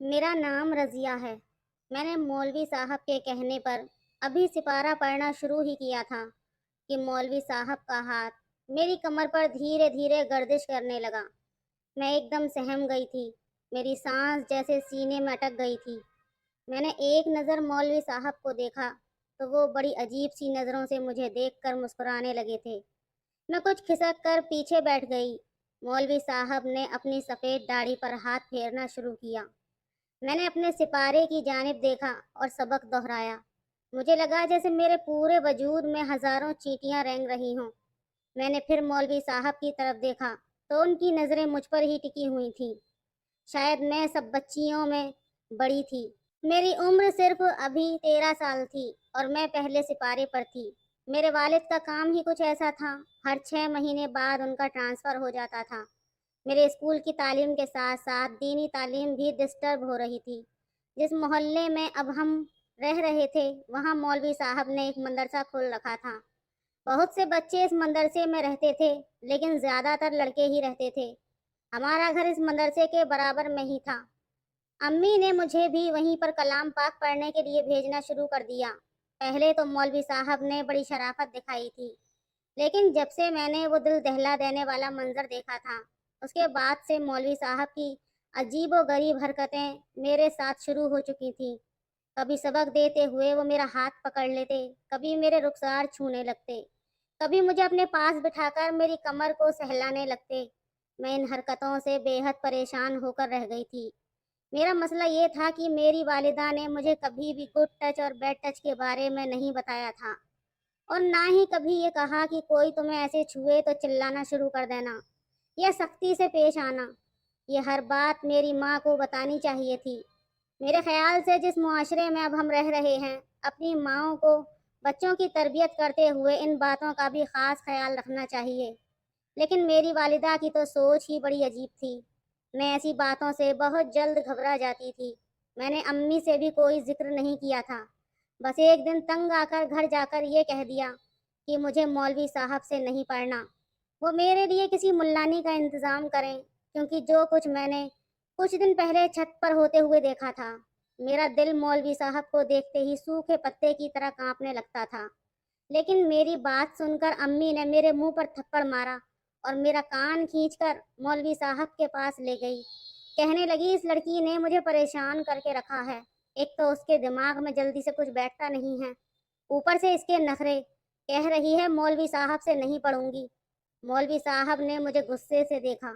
मेरा नाम रज़िया है। मैंने मौलवी साहब के कहने पर अभी सिपारा पढ़ना शुरू ही किया था कि मौलवी साहब का हाथ मेरी कमर पर धीरे धीरे गर्दिश करने लगा। मैं एकदम सहम गई थी। मेरी सांस जैसे सीने में अटक गई थी। मैंने एक नज़र मौलवी साहब को देखा तो वो बड़ी अजीब सी नज़रों से मुझे देखकर मुस्कुराने लगे थे। मैं कुछ खिसक कर पीछे बैठ गई। मौलवी साहब ने अपनी सफ़ेद दाढ़ी पर हाथ फेरना शुरू किया। मैंने अपने सिपारे की जानिब देखा और सबक दोहराया। मुझे लगा जैसे मेरे पूरे वजूद में हजारों चींटियां रेंग रही हों। मैंने फिर मौलवी साहब की तरफ देखा तो उनकी नज़रें मुझ पर ही टिकी हुई थीं। शायद मैं सब बच्चियों में बड़ी थी। मेरी उम्र सिर्फ अभी 13 साल थी और मैं पहले सिपारे पर थी। मेरे वालिद का काम ही कुछ ऐसा था। हर 6 महीने बाद उनका ट्रांसफ़र हो जाता था। मेरे स्कूल की तालीम के साथ साथ दीनी तालीम भी डिस्टर्ब हो रही थी। जिस मोहल्ले में अब हम रह रहे थे वहाँ मौलवी साहब ने एक मदरसा खोल रखा था। बहुत से बच्चे इस मदरसे में रहते थे, लेकिन ज़्यादातर लड़के ही रहते थे। हमारा घर इस मदरसे के बराबर में ही था। अम्मी ने मुझे भी वहीं पर कलाम पाक पढ़ने के लिए भेजना शुरू कर दिया। पहले तो मौलवी साहब ने बड़ी शराफत दिखाई थी, लेकिन जब से मैंने वो दिल दहला देने वाला मंजर देखा था, उसके बाद से मौलवी साहब की अजीबो गरीब हरकतें मेरे साथ शुरू हो चुकी थीं। कभी सबक देते हुए वो मेरा हाथ पकड़ लेते, कभी मेरे रुखसार छूने लगते, कभी मुझे अपने पास बिठाकर मेरी कमर को सहलाने लगते। मैं इन हरकतों से बेहद परेशान होकर रह गई थी। मेरा मसला ये था कि मेरी वालिदा ने मुझे कभी भी गुड टच और बैड टच के बारे में नहीं बताया था, और ना ही कभी ये कहा कि कोई तुम्हें ऐसे छुए तो चिल्लाना शुरू कर देना या सख्ती से पेश आना। ये हर बात मेरी माँ को बतानी चाहिए थी। मेरे ख्याल से जिस मुआशरे में अब हम रह रहे हैं, अपनी माँओं को बच्चों की तरबियत करते हुए इन बातों का भी ख़ास ख्याल रखना चाहिए। लेकिन मेरी वालिदा की तो सोच ही बड़ी अजीब थी। मैं ऐसी बातों से बहुत जल्द घबरा जाती थी। मैंने अम्मी से भी कोई जिक्र नहीं किया था। बस एक दिन तंग आकर घर जाकर ये कह दिया कि मुझे मौलवी साहब से नहीं पढ़ना। वो मेरे लिए किसी मुल्लानी का इंतज़ाम करें, क्योंकि जो कुछ मैंने कुछ दिन पहले छत पर होते हुए देखा था, मेरा दिल मौलवी साहब को देखते ही सूखे पत्ते की तरह कांपने लगता था। लेकिन मेरी बात सुनकर अम्मी ने मेरे मुंह पर थप्पड़ मारा और मेरा कान खींचकर मौलवी साहब के पास ले गई। कहने लगी, इस लड़की ने मुझे परेशान करके रखा है। एक तो उसके दिमाग में जल्दी से कुछ बैठता नहीं है, ऊपर से इसके नखरे। कह रही है मौलवी साहब से नहीं पढ़ूंगी। मौलवी साहब ने मुझे गुस्से से देखा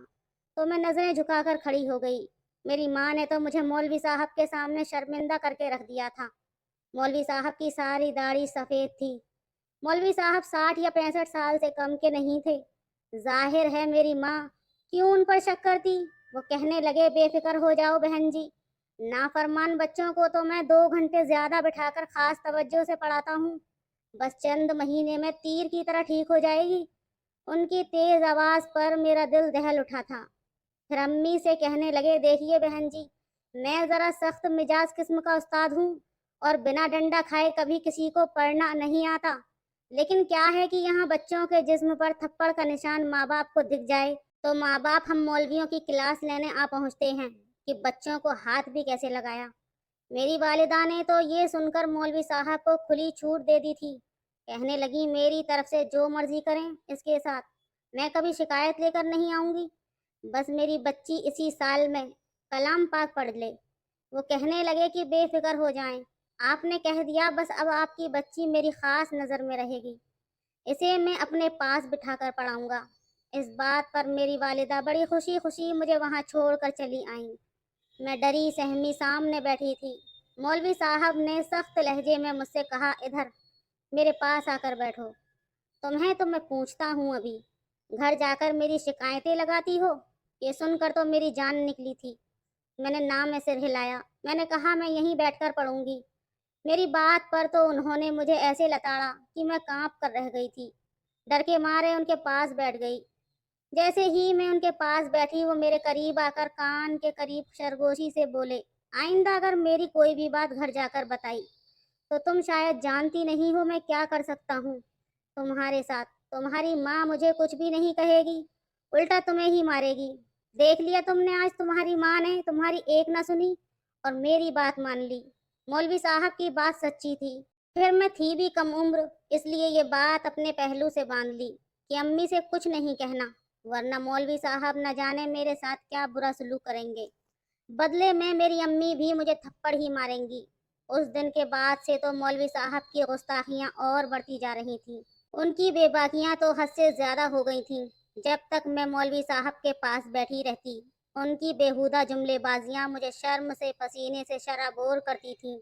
तो मैं नज़रें झुकाकर खड़ी हो गई। मेरी माँ ने तो मुझे मौलवी साहब के सामने शर्मिंदा करके रख दिया था। मौलवी साहब की सारी दाढ़ी सफ़ेद थी। मौलवी साहब 60 या 65 साल से कम के नहीं थे। जाहिर है मेरी माँ क्यों उन पर शक करती। वो कहने लगे, बेफिक्र हो जाओ बहन जी, नाफरमान बच्चों को तो मैं 2 घंटे ज़्यादा बिठाकर खास तवज्जो से पढ़ाता हूँ। बस चंद महीने में तीर की तरह ठीक हो जाएगी। उनकी तेज़ आवाज़ पर मेरा दिल दहल उठा था। फिर अम्मी से कहने लगे, देखिए बहन जी, मैं ज़रा सख्त मिजाज किस्म का उस्ताद हूँ और बिना डंडा खाए कभी किसी को पढ़ना नहीं आता। लेकिन क्या है कि यहाँ बच्चों के जिस्म पर थप्पड़ का निशान माँ बाप को दिख जाए तो माँ बाप हम मौलवियों की क्लास लेने आ पहुँचते हैं कि बच्चों को हाथ भी कैसे लगाया। मेरी वालिदा ने तो ये सुनकर मौलवी साहब को खुली छूट दे दी थी। कहने लगी, मेरी तरफ से जो मर्जी करें इसके साथ, मैं कभी शिकायत लेकर नहीं आऊँगी। बस मेरी बच्ची इसी साल में कलाम पाक पढ़ ले। वो कहने लगे कि बेफिक्र हो जाएं, आपने कह दिया, बस अब आपकी बच्ची मेरी खास नज़र में रहेगी। इसे मैं अपने पास बिठाकर पढ़ाऊंगा। इस बात पर मेरी वालिदा बड़ी खुशी खुशी मुझे वहाँ छोड़कर चली आईं। मैं डरी सहमी सामने बैठी थी। मौलवी साहब ने सख्त लहजे में मुझसे कहा, इधर मेरे पास आकर बैठो। तुम्हें तो मैं पूछता हूँ अभी, घर जाकर मेरी शिकायतें लगाती हो। ये सुनकर तो मेरी जान निकली थी। मैंने नाम में सिर हिलाया। मैंने कहा, मैं यहीं बैठकर पढ़ूंगी। मेरी बात पर तो उन्होंने मुझे ऐसे लताड़ा कि मैं कांप कर रह गई थी। डर के मारे उनके पास बैठ गई। जैसे ही मैं उनके पास बैठी, वो मेरे करीब आकर कान के करीब सरगोशी से बोले, आइंदा अगर मेरी कोई भी बात घर जाकर बताई तो तुम शायद जानती नहीं हो मैं क्या कर सकता हूँ तुम्हारे साथ। तुम्हारी माँ मुझे कुछ भी नहीं कहेगी, उल्टा तुम्हें ही मारेगी। देख लिया तुमने, आज तुम्हारी माँ ने तुम्हारी एक ना सुनी اور میری بات مان لی۔ مولوی صاحب کی بات سچی تھی۔ پھر میں تھی بھی کم عمر، اس لیے یہ بات اپنے پہلو سے باندھ لی کہ امی سے کچھ نہیں کہنا، ورنہ مولوی صاحب نہ جانے میرے ساتھ کیا برا سلوک کریں گے۔ بدلے میں میری امی بھی مجھے تھپڑ ہی ماریں گی۔ اس دن کے بعد سے تو مولوی صاحب کی گستاخیاں اور بڑھتی جا رہی تھیں۔ ان کی بے باکیاں تو حد سے زیادہ ہو گئی تھیں۔ جب تک میں مولوی صاحب کے پاس بیٹھی رہتی، ان کی بیہودہ جملے بازیاں مجھے شرم سے پسینے سے شرابور کرتی تھیں۔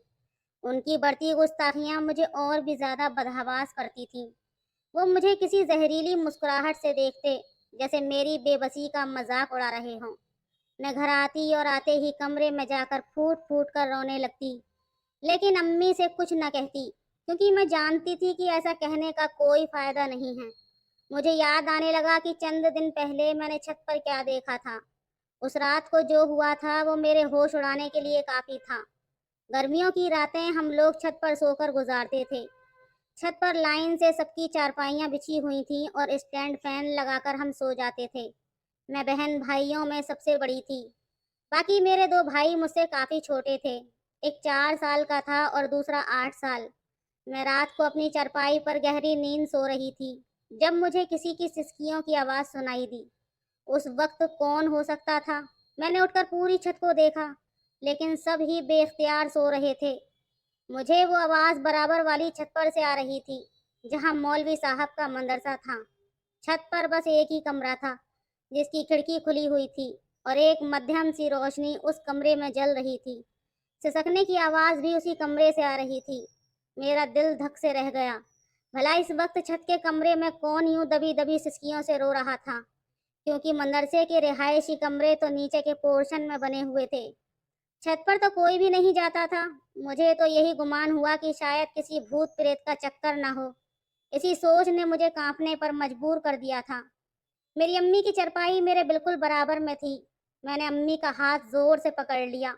ان کی بڑھتی گستاخیاں مجھے اور بھی زیادہ بدحواس کرتی تھیں۔ وہ مجھے کسی زہریلی مسکراہٹ سے دیکھتے، جیسے میری بے بسی کا مذاق اڑا رہے ہوں۔ میں گھر آتی اور آتے ہی کمرے میں جا کر پھوٹ پھوٹ کر رونے لگتی، لیکن امی سے کچھ نہ کہتی، کیونکہ میں جانتی تھی کہ ایسا کہنے کا کوئی فائدہ نہیں ہے۔ مجھے یاد آنے لگا کہ چند دن پہلے میں نے چھت پر کیا دیکھا تھا۔ اس رات کو جو ہوا تھا وہ میرے ہوش اڑانے کے لیے کافی تھا۔ گرمیوں کی راتیں ہم لوگ چھت پر سو کر گزارتے تھے۔ چھت پر لائن سے سب کی چارپائیاں بچھی ہوئی تھیں اور اسٹینڈ فین لگا کر ہم سو جاتے تھے۔ میں بہن بھائیوں میں سب سے بڑی تھی۔ باقی میرے دو بھائی مجھ سے کافی چھوٹے تھے، ایک 4 سال کا تھا اور دوسرا 8 سال۔ میں رات کو اپنی چارپائی پر گہری نیند سو رہی تھی جب مجھے کسی کی سسکیوں کی آواز سنائی دی۔ اس وقت کون ہو سکتا تھا؟ میں نے اٹھ کر پوری چھت کو دیکھا، لیکن سب ہی بے اختیار سو رہے تھے۔ مجھے وہ آواز برابر والی چھت پر سے آ رہی تھی، جہاں مولوی صاحب کا مندرسہ تھا۔ چھت پر بس ایک ہی کمرہ تھا، جس کی کھڑکی کھلی ہوئی تھی اور ایک مدھیم سی روشنی اس کمرے میں جل رہی تھی۔ سسکنے کی آواز بھی اسی کمرے سے آ رہی تھی۔ میرا دل دھک سے رہ گیا۔ بھلا اس وقت چھت کے کمرے میں کون یوں دبی دبی سسکیوں سے رو رہا تھا؟ کیونکہ مندرسے کے رہائشی کمرے تو نیچے کے پورشن میں بنے ہوئے تھے۔ چھت پر تو کوئی بھی نہیں جاتا تھا۔ مجھے تو یہی گمان ہوا کہ شاید کسی بھوت پریت کا چکر نہ ہو۔ اسی سوچ نے مجھے کانپنے پر مجبور کر دیا تھا۔ میری امی کی چرپائی میرے بالکل برابر میں تھی۔ میں نے امی کا ہاتھ زور سے پکڑ لیا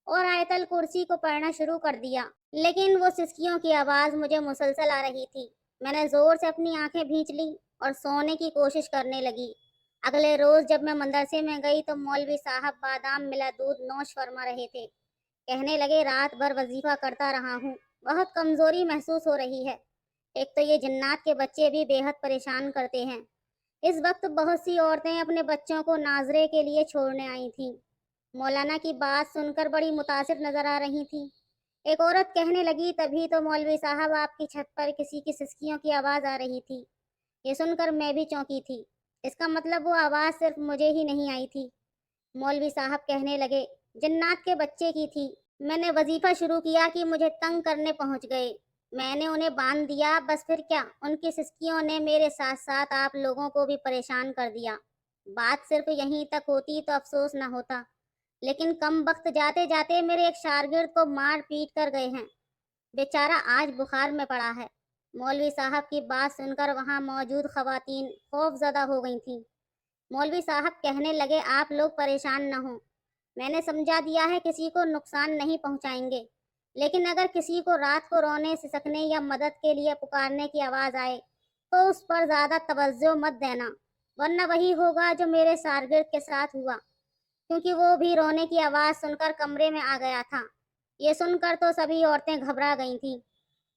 اور آیت الکرسی کو پڑھنا شروع کر دیا، لیکن وہ سسکیوں کی آواز مجھے مسلسل آ رہی تھی۔ میں نے زور سے اپنی آنکھیں بھینچ لی اور سونے کی کوشش کرنے لگی۔ اگلے روز جب میں مندرسے میں گئی تو مولوی صاحب بادام ملا دودھ نوش فرما رہے تھے۔ کہنے لگے، رات بھر وظیفہ کرتا رہا ہوں، بہت کمزوری محسوس ہو رہی ہے۔ ایک تو یہ جنات کے بچے بھی بے حد پریشان کرتے ہیں۔ اس وقت بہت سی عورتیں اپنے بچوں کو ناظرے کے لیے چھوڑنے آئی تھیں۔ مولانا کی بات سن کر بڑی متاثر نظر آ رہی تھیں۔ ایک عورت کہنے لگی، تبھی تو مولوی صاحب آپ کی چھت پر کسی کی سسکیوں کی آواز آ رہی تھی۔ یہ سن کر میں بھی چونکی تھی۔ اس کا مطلب وہ آواز صرف مجھے ہی نہیں آئی تھی۔ مولوی صاحب کہنے لگے، جنات کے بچے کی تھی۔ میں نے وظیفہ شروع کیا کہ مجھے تنگ کرنے پہنچ گئے۔ میں نے انہیں باندھ دیا، بس پھر کیا، ان کی سسکیوں نے میرے ساتھ ساتھ آپ لوگوں کو بھی پریشان کر دیا۔ بات صرف یہیں تک ہوتی تو افسوس نہ ہوتا، لیکن کم وقت جاتے جاتے میرے ایک شاگرد کو مار پیٹ کر گئے ہیں۔ بیچارہ آج بخار میں پڑا ہے۔ مولوی صاحب کی بات سن کر وہاں موجود خواتین خوف زدہ ہو گئی تھیں۔ مولوی صاحب کہنے لگے، آپ لوگ پریشان نہ ہوں، میں نے سمجھا دیا ہے کسی کو نقصان نہیں پہنچائیں گے، لیکن اگر کسی کو رات کو رونے سسکنے یا مدد کے لیے پکارنے کی آواز آئے تو اس پر زیادہ توجہ مت دینا، ورنہ وہی ہوگا جو میرے شاگرد کے ساتھ ہوا، کیونکہ وہ بھی رونے کی آواز سن کر کمرے میں آ گیا تھا۔ یہ سن کر تو سبھی عورتیں گھبرا گئی تھیں۔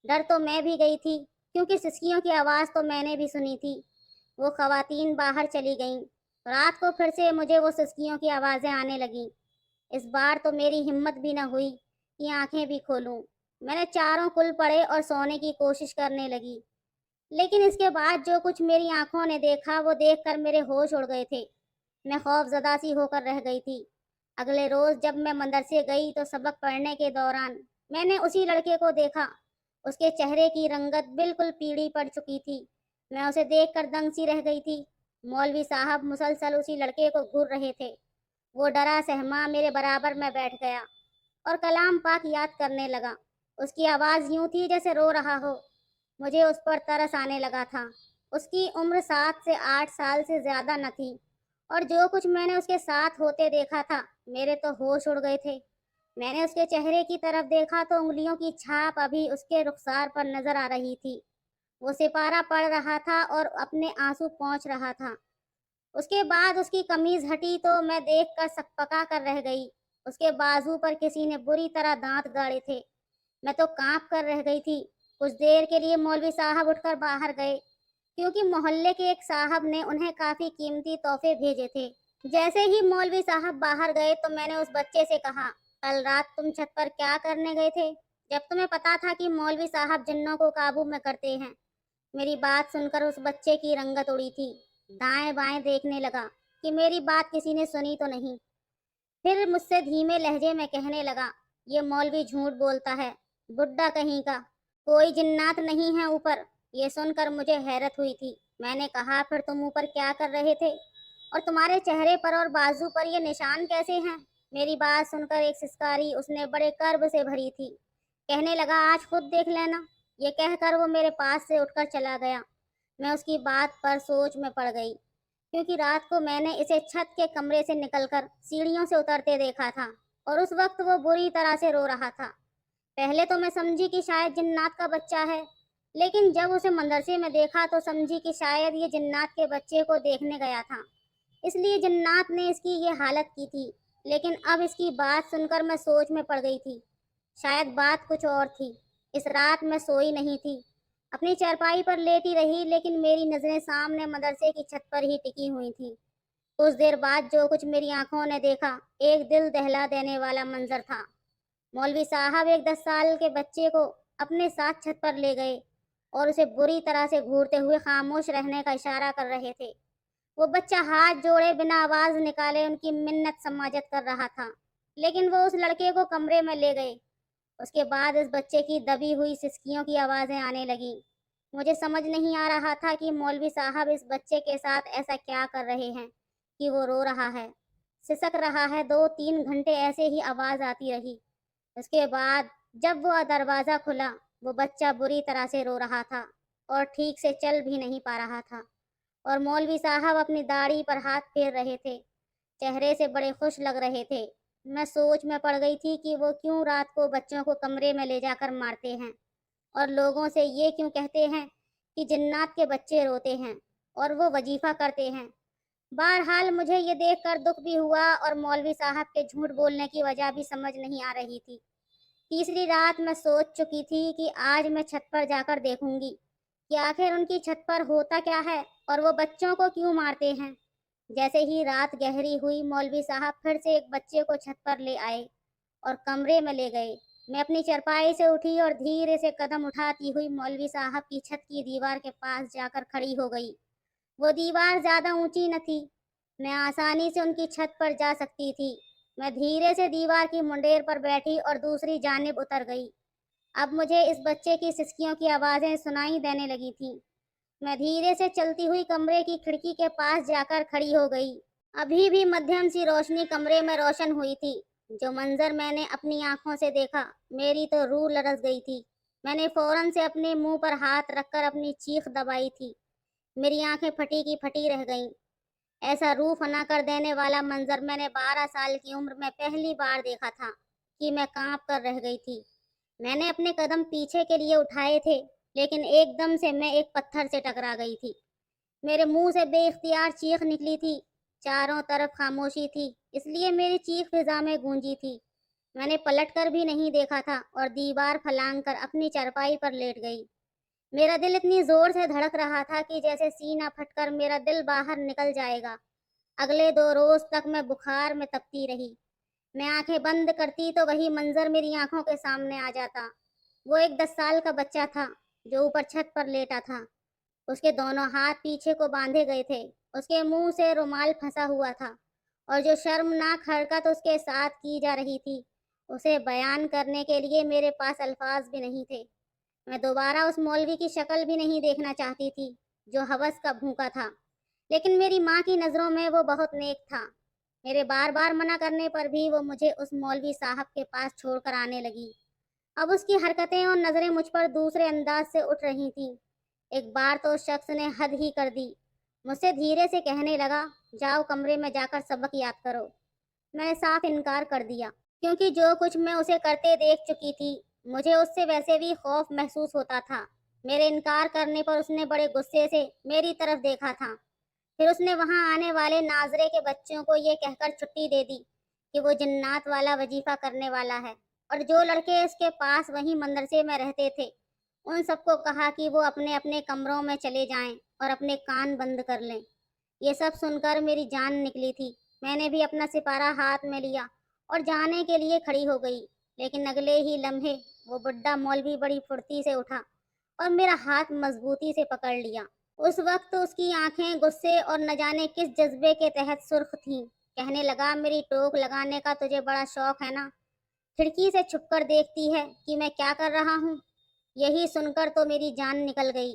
ڈر تو میں بھی گئی تھی، کیونکہ سسکیوں کی آواز تو میں نے بھی سنی تھی۔ وہ خواتین باہر چلی گئیں۔ رات کو پھر سے مجھے وہ سسکیوں کی آوازیں آنے لگیں۔ اس بار تو میری ہمت بھی نہ ہوئی کہ آنکھیں بھی کھولوں۔ میں نے چاروں کل پڑے اور سونے کی کوشش کرنے لگی، لیکن اس کے بعد جو کچھ میری آنکھوں نے دیکھا وہ دیکھ کر میرے ہوش اڑ گئے تھے۔ میں خوف زدہ سی ہو کر رہ گئی تھی۔ اگلے روز جب میں مندرسے گئی تو سبق پڑھنے کے دوران میں نے اسی لڑکے کو دیکھا۔ اس کے چہرے کی رنگت بالکل پیڑی پڑ چکی تھی۔ میں اسے دیکھ کر دنگ سی رہ گئی تھی۔ مولوی صاحب مسلسل اسی لڑکے کو گھور رہے تھے۔ وہ ڈرا سہما میرے برابر میں بیٹھ گیا اور کلام پاک یاد کرنے لگا۔ اس کی آواز یوں تھی جیسے رو رہا ہو۔ مجھے اس پر ترس آنے لگا تھا۔ اس کی عمر 7 سے 8 سال سے زیادہ نہ تھی، اور جو کچھ میں نے اس کے ساتھ ہوتے دیکھا تھا میرے تو ہوش اڑ گئے تھے۔ میں نے اس کے چہرے کی طرف دیکھا تو انگلیوں کی چھاپ ابھی اس کے رخسار پر نظر آ رہی تھی۔ وہ سپارہ پڑھ رہا تھا اور اپنے آنسو پونچھ رہا تھا۔ اس کے بعد اس کی قمیض ہٹی تو میں دیکھ کر سکپکا کر رہ گئی۔ اس کے بازو پر کسی نے بری طرح دانت گاڑے تھے۔ میں تو کانپ کر رہ گئی تھی۔ کچھ دیر کے لیے مولوی صاحب اٹھ کر باہر گئے، کیونکہ محلے کے ایک صاحب نے انہیں کافی قیمتی تحفے بھیجے تھے۔ جیسے ہی مولوی صاحب باہر گئے تو میں نے اس بچے سے کہا، کل رات تم چھت پر کیا کرنے گئے تھے، جب تمہیں پتا تھا کہ مولوی صاحب جنوں کو قابو میں کرتے ہیں؟ میری بات سن کر اس بچے کی رنگت اڑی تھی۔ دائیں بائیں دیکھنے لگا کہ میری بات کسی نے سنی تو نہیں۔ پھر مجھ سے دھیمے لہجے میں کہنے لگا، یہ مولوی جھوٹ بولتا ہے، بڈھا کہیں کا، کوئی جنات نہیں ہے اوپر۔ یہ سن کر مجھے حیرت ہوئی تھی۔ میں نے کہا، پھر تم اوپر کیا کر رہے تھے، اور تمہارے چہرے پر اور بازو پر یہ نشان کیسے ہیں؟ میری بات سن کر ایک سسکاری اس نے بڑے کرب سے بھری تھی۔ کہنے لگا، آج خود دیکھ لینا۔ یہ کہہ کر وہ میرے پاس سے اٹھ کر چلا گیا۔ میں اس کی بات پر سوچ میں پڑ گئی، کیونکہ رات کو میں نے اسے چھت کے کمرے سے نکل کر سیڑھیوں سے اترتے دیکھا تھا، اور اس وقت وہ بری طرح سے رو رہا تھا۔ پہلے تو میں سمجھی کہ شاید جنات کا بچہ ہے، لیکن جب اسے مدرسے میں دیکھا تو سمجھی کہ شاید یہ جنات کے بچے کو دیکھنے گیا تھا، اس لیے جنات نے اس کی یہ حالت کی تھی۔ لیکن اب اس کی بات سن کر میں سوچ میں پڑ گئی تھی۔ شاید بات کچھ اور تھی۔ اس رات میں سوئی نہیں تھی، اپنی چارپائی پر لیٹی رہی، لیکن میری نظریں سامنے مدرسے کی چھت پر ہی ٹکی ہوئی تھیں۔ کچھ دیر بعد جو کچھ میری آنکھوں نے دیکھا، ایک دل دہلا دینے والا منظر تھا۔ مولوی صاحب ایک 10 سال کے بچے کو اپنے ساتھ چھت پر لے گئے اور اسے بری طرح سے گھورتے ہوئے خاموش رہنے کا اشارہ کر رہے تھے۔ وہ بچہ ہاتھ جوڑے بنا آواز نکالے ان کی منت سماجت کر رہا تھا، لیکن وہ اس لڑکے کو کمرے میں لے گئے۔ اس کے بعد اس بچے کی دبی ہوئی سسکیوں کی آوازیں آنے لگیں۔ مجھے سمجھ نہیں آ رہا تھا کہ مولوی صاحب اس بچے کے ساتھ ایسا کیا کر رہے ہیں کہ وہ رو رہا ہے، سسک رہا ہے۔ 2-3 گھنٹے ایسے ہی آواز آتی رہی۔ اس کے بعد جب وہ دروازہ کھلا، وہ بچہ بری طرح سے رو رہا تھا اور ٹھیک سے چل بھی نہیں پا رہا تھا، اور مولوی صاحب اپنی داڑھی پر ہاتھ پھیر رہے تھے، چہرے سے بڑے خوش لگ رہے تھے۔ میں سوچ میں پڑ گئی تھی کہ وہ کیوں رات کو بچوں کو کمرے میں لے جا کر مارتے ہیں، اور لوگوں سے یہ کیوں کہتے ہیں کہ جنات کے بچے روتے ہیں اور وہ وظیفہ کرتے ہیں۔ بہرحال مجھے یہ دیکھ کر دکھ بھی ہوا، اور مولوی صاحب کے جھوٹ بولنے کی وجہ بھی سمجھ نہیں آ رہی تھی۔ تیسری رات میں سوچ چکی تھی کہ آج میں چھت پر جا کر دیکھوں گی کہ آخر ان کی چھت پر ہوتا کیا ہے اور وہ بچوں کو کیوں مارتے ہیں۔ جیسے ہی رات گہری ہوئی، مولوی صاحب پھر سے ایک بچے کو چھت پر لے آئے اور کمرے میں لے گئے۔ میں اپنی چرپائی سے اٹھی اور دھیرے سے قدم اٹھاتی ہوئی مولوی صاحب کی چھت کی دیوار کے پاس جا کر کھڑی ہو گئی۔ وہ دیوار زیادہ اونچی نہ تھی، میں آسانی سے ان کی چھت پر جا سکتی تھی۔ میں دھیرے سے دیوار کی منڈیر پر بیٹھی اور دوسری جانب اتر گئی۔ اب مجھے اس بچے کی سسکیوں کی آوازیں سنائی دینے لگی تھیں۔ میں دھیرے سے چلتی ہوئی کمرے کی کھڑکی کے پاس جا کر کھڑی ہو گئی۔ ابھی بھی مدھیم سی روشنی کمرے میں روشن ہوئی تھی۔ جو منظر میں نے اپنی آنکھوں سے دیکھا، میری تو روح لرز گئی تھی۔ میں نے فوراً سے اپنے منہ پر ہاتھ رکھ کر اپنی چیخ دبائی تھی۔ میری آنکھیں پھٹی کی پھٹی رہ گئیں۔ ایسا روح فنا کر دینے والا منظر میں نے 12 سال کی عمر میں پہلی بار دیکھا تھا کہ میں کانپ کر رہ گئی تھی۔ میں نے اپنے قدم پیچھے کے لیے اٹھائے تھے، لیکن ایک دم سے میں ایک پتھر سے ٹکرا گئی تھی۔ میرے منہ سے بے اختیار چیخ نکلی تھی۔ چاروں طرف خاموشی تھی، اس لیے میری چیخ فضا میں گونجی تھی۔ میں نے پلٹ کر بھی نہیں دیکھا تھا اور دیوار پھلانگ کر اپنی چارپائی پر لیٹ گئی۔ میرا دل اتنی زور سے دھڑک رہا تھا کہ جیسے سینہ پھٹ کر میرا دل باہر نکل جائے گا۔ اگلے 2 روز تک میں بخار میں تپتی رہی۔ میں آنکھیں بند کرتی تو وہی منظر میری آنکھوں کے سامنے آ جاتا۔ وہ ایک 10 سال کا بچہ تھا جو اوپر چھت پر لیٹا تھا۔ اس کے دونوں ہاتھ پیچھے کو باندھے گئے تھے، اس کے منہ سے رومال پھنسا ہوا تھا، اور جو شرمناک حرکت اس کے ساتھ کی جا رہی تھی، اسے بیان کرنے کے لیے میرے پاس الفاظ بھی نہیں تھے۔ میں دوبارہ اس مولوی کی شکل بھی نہیں دیکھنا چاہتی تھی جو ہوس کا بھوکا تھا، لیکن میری ماں کی نظروں میں وہ بہت نیک تھا۔ میرے بار بار منع کرنے پر بھی وہ مجھے اس مولوی صاحب کے پاس چھوڑ کر آنے لگی۔ اب اس کی حرکتیں اور نظریں مجھ پر دوسرے انداز سے اٹھ رہی تھیں۔ ایک بار تو اس شخص نے حد ہی کر دی، مجھ سے دھیرے سے کہنے لگا، جاؤ کمرے میں جا کر سبق یاد کرو۔ میں نے صاف انکار کر دیا، کیونکہ جو کچھ میں اسے کرتے دیکھ چکی تھی، مجھے اس سے ویسے بھی خوف محسوس ہوتا تھا۔ میرے انکار کرنے پر اس نے بڑے غصے سے میری طرف دیکھا تھا۔ پھر اس نے وہاں آنے والے ناظرے کے بچوں کو یہ کہہ کر چھٹی دے دی کہ وہ जन्नात वाला वजीफा करने वाला है, और जो लड़के उसके पास वहीं मदरसे में रहते थे उन सबको कहा कि वो अपने अपने कमरों में चले जाएं और अपने कान बंद कर लें। ये सब सुनकर मेरी जान निकली थी। मैंने भी अपना सिपारा हाथ में लिया और जाने के लिए खड़ी हो गई, लेकिन अगले ही लम्हे वो बुड्ढा मौलवी बड़ी फुर्ती से उठा और मेरा हाथ मजबूती से पकड़ लिया। उस वक्त उसकी आंखें गुस्से और न जाने किस जज्बे के तहत सुर्ख थीं। कहने लगा, मेरी टोक लगाने का तुझे बड़ा शौक है ना? खिड़की से छुपकर देखती है कि मैं क्या कर रहा हूँ। यही सुनकर तो मेरी जान निकल गई।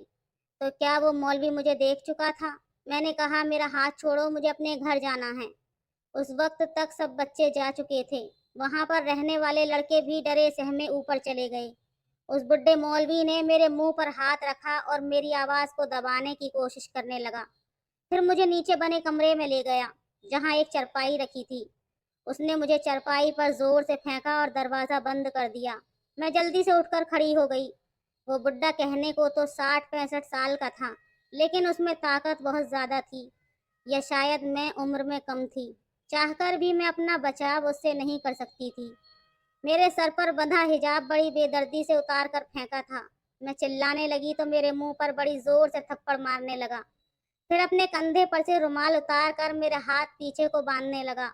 तो क्या वो मौलवी मुझे देख चुका था? मैंने कहा, मेरा हाथ छोड़ो, मुझे अपने घर जाना है। उस वक्त तक सब बच्चे जा चुके थे। वहां पर रहने वाले लड़के भी डरे सहमे ऊपर चले गए। उस बुड्ढे मौलवी ने मेरे मुंह पर हाथ रखा और मेरी आवाज को दबाने की कोशिश करने लगा। फिर मुझे नीचे बने कमरे में ले गया, जहां एक चरपाई रखी थी। उसने मुझे चरपाई पर जोर से फेंका और दरवाजा बंद कर दिया। मैं जल्दी से उठकर खड़ी हो गई। वो बुड्ढा कहने को तो 60-65 साल का था, लेकिन उसमें ताकत बहुत ज्यादा थी, या शायद मैं उम्र में कम थी। चाहकर भी मैं अपना बचाव उससे नहीं कर सकती थी। मेरे सर पर बंधा हिजाब बड़ी बेदर्दी से उतार कर फेंका था। मैं चिल्लाने लगी तो मेरे मुंह पर बड़ी जोर से थप्पड़ मारने लगा। फिर अपने कंधे पर से रुमाल उतार कर मेरे हाथ पीछे को बांधने लगा।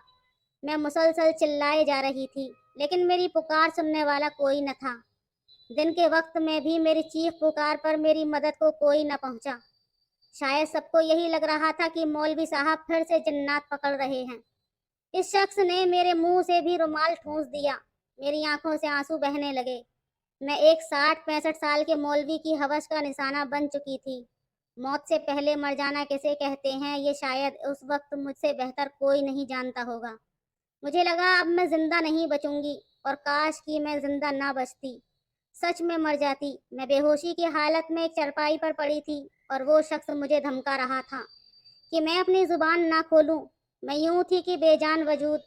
मैं मुसलसल चिल्लाए जा रही थी, लेकिन मेरी पुकार सुनने वाला कोई न था। दिन के वक्त में भी मेरी चीख पुकार पर मेरी मदद को कोई न पहुंचा। शायद सबको यही लग रहा था कि मौलवी साहब फिर से जन्नात पकड़ रहे हैं। इस शख्स ने मेरे मुंह से भी रुमाल ठूंस दिया। मेरी आंखों से आंसू बहने लगे। मैं एक 60-65 साल के मौलवी की हवस का निशाना बन चुकी थी। मौत से पहले मर जाना किसे कहते हैं, ये शायद उस वक्त मुझसे बेहतर कोई नहीं जानता होगा। मुझे लगा अब मैं जिंदा नहीं बचूंगी, और काश कि मैं जिंदा ना बचती, सच में मर जाती। मैं बेहोशी की हालत में एक चरपाई पर पड़ी थी और वो शख्स मुझे धमका रहा था कि मैं अपनी जुबान ना खोलूं। मैं यूं थी कि बेजान वजूद।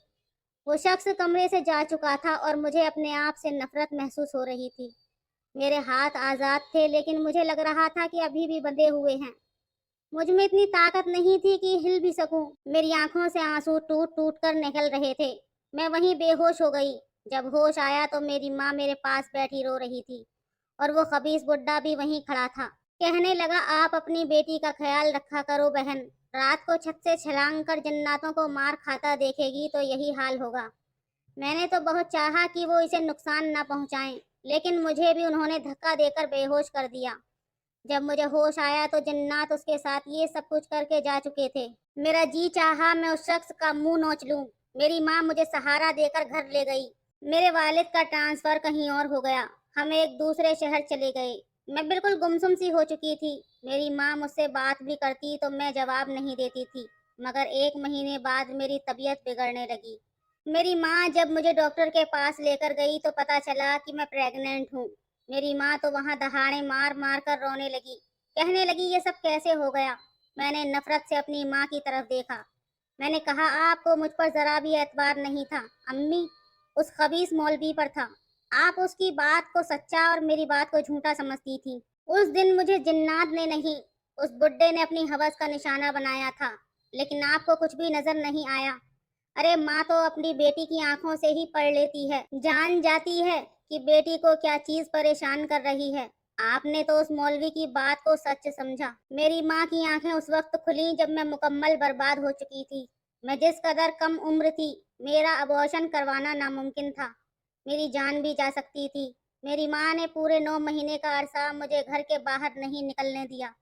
वो शख्स कमरे से जा चुका था और मुझे अपने आप से नफरत महसूस हो रही थी। मेरे हाथ आज़ाद थे, लेकिन मुझे लग रहा था कि अभी भी बंधे हुए हैं। मुझ में इतनी ताकत नहीं थी कि हिल भी सकूं। मेरी आंखों से आंसू टूट टूट कर निकल रहे थे। मैं वहीं बेहोश हो गई। जब होश आया तो मेरी माँ मेरे पास बैठी रो रही थी और वो खबीस बुड्ढा भी वहीं खड़ा था। कहने लगा, आप अपनी बेटी का ख्याल रखा करो बहन। रात को छत से छलांग कर जन्नातों को मार खाता देखेगी तो यही हाल होगा। मैंने तो बहुत चाहा कि वो इसे नुकसान ना पहुंचाएं, लेकिन मुझे भी उन्होंने धक्का देकर बेहोश कर दिया। जब मुझे होश आया तो जन्नात उसके साथ ये सब कुछ करके जा चुके थे। मेरा जी चाहा मैं उस शख्स का मुंह नोच लूं। मेरी माँ मुझे सहारा देकर घर ले गई। मेरे वालिद का ट्रांसफर कहीं और हो गया। हम एक दूसरे शहर चले गए। मैं बिल्कुल गुमसुम सी हो चुकी थी। मेरी माँ मुझसे बात भी करती तो मैं जवाब नहीं देती थी, मगर 1 महीने बाद मेरी तबीयत बिगड़ने लगी। मेरी माँ जब मुझे डॉक्टर के पास लेकर गई तो पता चला कि मैं प्रेग्नेंट हूँ। मेरी माँ तो वहाँ दहाड़े मार मार कर रोने लगी। कहने लगी, ये सब कैसे हो गया? मैंने नफरत से अपनी माँ की तरफ देखा। मैंने कहा, आपको मुझ पर जरा भी एतबार नहीं था। अम्मी, उस खबीस मौलवी पर था। आप उसकी बात को सच्चा और मेरी बात को झूठा समझती थी। उस दिन मुझे जिन्नात ने नहीं, उस बुड्ढे ने अपनी हवस का निशाना बनाया था, लेकिन आपको कुछ भी नजर नहीं आया। अरे माँ तो अपनी बेटी की आंखों से ही पढ़ लेती है, जान जाती है कि बेटी को क्या चीज परेशान कर रही है। आपने तो उस मौलवी की बात को सच समझा। मेरी माँ की आंखें उस वक्त खुली जब मैं मुकम्मल बर्बाद हो चुकी थी। मैं जिस कदर कम उम्र थी, मेरा अबॉर्शन करवाना नामुमकिन था। मेरी जान भी जा सकती थी। मेरी माँ ने पूरे 9 महीने का अरसा मुझे घर के बाहर नहीं निकलने दिया,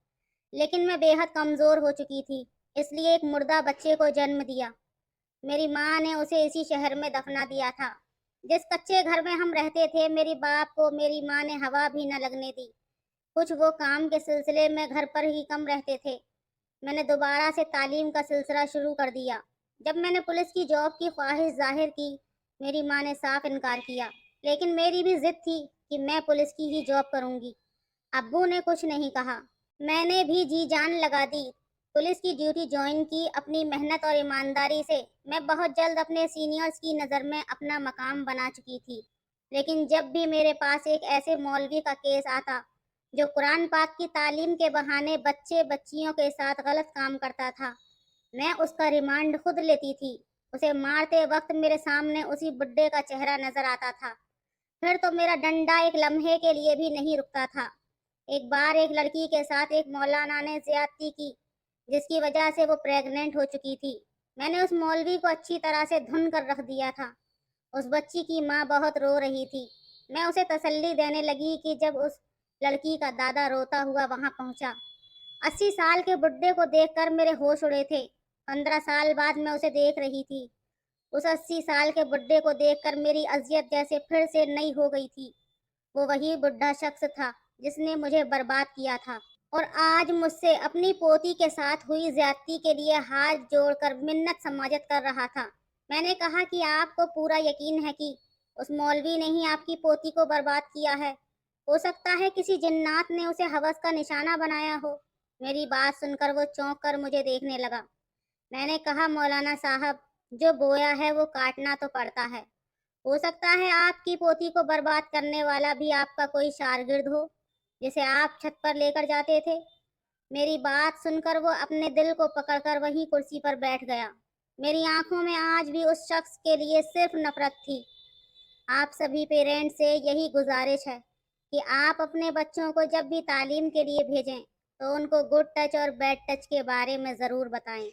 लेकिन मैं बेहद कमजोर हो चुकी थी, इसलिए एक मुर्दा बच्चे को जन्म दिया। मेरी माँ ने उसे इसी शहर में दफना दिया था। जिस कच्चे घर में हम रहते थे, मेरी बाप को मेरी माँ ने हवा भी न लगने दी। कुछ वो काम के सिलसिले में घर पर ही कम रहते थे। मैंने दोबारा से तालीम का सिलसिला शुरू कर दिया। जब मैंने पुलिस की जॉब की ख्वाहिश जाहिर की, मेरी माँ ने साफ इनकार किया, लेकिन मेरी भी जिद थी कि मैं पुलिस की ही जॉब करूंगी। अब्बू ने कुछ नहीं कहा। मैंने भी जी जान लगा दी। पुलिस की ड्यूटी ज्वाइन की। अपनी मेहनत और ईमानदारी से मैं बहुत जल्द अपने सीनियर्स की नज़र में अपना मकाम बना चुकी थी। लेकिन जब भी मेरे पास एक ऐसे मौलवी का केस आता जो कुरान पाक की तालीम के बहाने बच्चे बच्चियों के साथ गलत काम करता था, मैं उसका रिमांड खुद लेती थी। उसे मारते वक्त मेरे सामने उसी बुड्ढे का चेहरा नजर आता था। फिर तो मेरा डंडा एक लम्हे के लिए भी नहीं रुकता था। एक बार एक लड़की के साथ एक मौलाना ने ज्यादती की, जिसकी वजह से वो प्रेग्नेंट हो चुकी थी। मैंने उस मौलवी को अच्छी तरह से धुन कर रख दिया था। उस बच्ची की माँ बहुत रो रही थी। मैं उसे तसल्ली देने लगी कि जब उस लड़की का दादा रोता हुआ वहां पहुंचा। 80 साल के बुड्ढे को देखकर मेरे होश उड़े थे। 15 साल बाद मैं उसे देख रही थी। उस 80 साल के बुड्ढे को देखकर मेरी अजियत जैसे फिर से नई हो गई थी। वो वही बुढ़ा शख्स था जिसने मुझे बर्बाद किया था और आज मुझसे अपनी पोती के साथ हुई ज्यादती के लिए हाथ जोड़कर मिन्नत समाजत कर रहा था। मैंने कहा कि आपको पूरा यकीन है कि उस मौलवी ने ही आपकी पोती को बर्बाद किया है। हो सकता है किसी जिन्नात ने उसे हवस का निशाना बनाया हो। मेरी बात सुनकर वो चौंक कर मुझे देखने लगा। मैंने कहा, मौलाना साहब, जो बोया है वो काटना तो पड़ता है। हो सकता है आपकी पोती को बर्बाद करने वाला भी आपका कोई शागिर्द हो, जिसे आप छत पर लेकर जाते थे। मेरी बात सुनकर वो अपने दिल को पकड़कर वही कुर्सी पर बैठ गया। मेरी आंखों में आज भी उस शख्स के लिए सिर्फ नफरत थी। आप सभी पेरेंट्स से यही गुजारिश है कि आप अपने बच्चों को जब भी तालीम के लिए भेजें तो उनको गुड टच और बैड टच के बारे में ज़रूर बताएं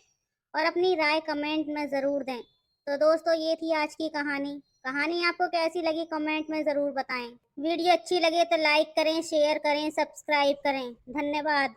और अपनी राय कमेंट में ज़रूर दें। तो दोस्तों, ये थी आज की कहानी। कहानी आपको कैसी लगी कमेंट में ज़रूर बताएं। वीडियो अच्छी लगे तो लाइक करें, शेयर करें, सब्सक्राइब करें। धन्यवाद।